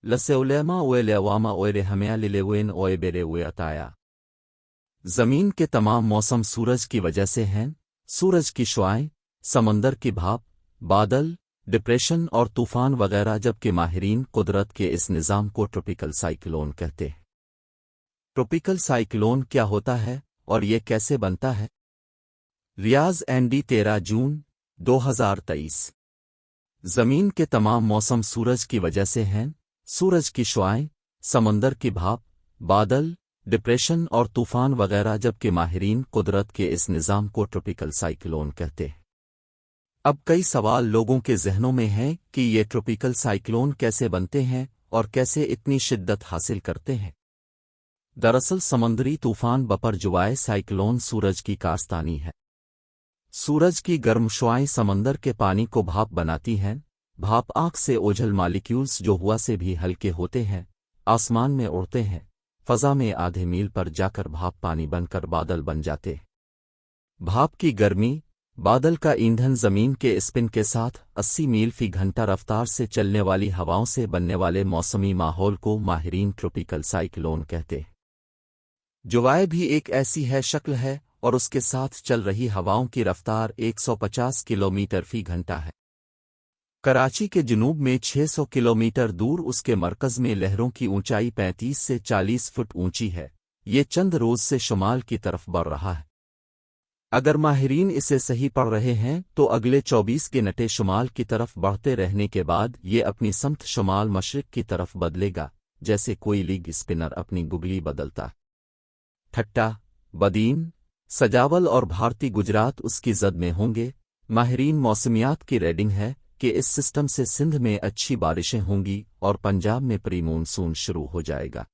لسولما ویلواما ویرہمیا للیوین اویبرے ویعتایا۔ زمین کے تمام موسم سورج کی وجہ سے ہیں، سورج کی شعاعیں، سمندر کی بھاپ، بادل، ڈپریشن اور طوفان وغیرہ، جبکہ ماہرین قدرت کے اس نظام کو ٹروپیکل سائیکلون کہتے ہیں۔ ٹروپیکل سائیکلون کیا ہوتا ہے اور یہ کیسے بنتا ہے؟ ریاض اینڈی 13 جون 2023۔ زمین کے تمام موسم سورج کی وجہ سے ہیں، سورج کی شعاعیں، سمندر کی بھاپ، بادل، ڈپریشن اور طوفان وغیرہ، جبکہ ماہرین قدرت کے اس نظام کو ٹروپیکل سائیکلون کہتے ہیں۔ اب کئی سوال لوگوں کے ذہنوں میں ہیں کہ یہ ٹروپیکل سائیکلون کیسے بنتے ہیں اور کیسے اتنی شدت حاصل کرتے ہیں۔ دراصل سمندری طوفان بپرجوائے سائیکلون سورج کی کارستانی ہے۔ سورج کی گرم شعاعیں سمندر کے پانی کو بھاپ بناتی ہیں۔ بھاپ آنکھ سے اوجھل مالیکیولز جو ہوا سے بھی ہلکے ہوتے ہیں، آسمان میں اڑتے ہیں، فضا میں آدھے میل پر جا کر بھاپ پانی بن کر بادل بن جاتے ہیں۔ بھاپ کی گرمی، بادل کا ایندھن زمین کے اسپن کے ساتھ 80 میل فی گھنٹہ رفتار سے چلنے والی ہواؤں سے بننے والے موسمی ماحول کو ماہرین ٹروپیکل سائیکلون کہتے ہیں۔ جوائے بھی ایک ایسی ہے شکل ہے اور اس کے ساتھ چل رہی ہواؤں کی رفتار 150 کلومیٹر فی گھنٹہ ہے۔ کراچی کے جنوب میں 600 کلومیٹر دور اس کے مرکز میں لہروں کی اونچائی 35 سے 40 فٹ اونچی ہے۔ یہ چند روز سے شمال کی طرف بڑھ رہا ہے۔ اگر ماہرین اسے صحیح پڑھ رہے ہیں تو اگلے 24 گھنٹے شمال کی طرف بڑھتے رہنے کے بعد یہ اپنی سمت شمال مشرق کی طرف بدلے گا، جیسے کوئی لیگ اسپنر اپنی گگلی بدلتا۔ ٹھٹا، بدین، سجاول اور بھارتی گجرات اس کی زد میں ہوں گے۔ ماہرین موسمیات کی ریڈنگ ہے کہ اس سسٹم سے سندھ میں اچھی بارشیں ہوں گی اور پنجاب میں پری مونسون شروع ہو جائے گا۔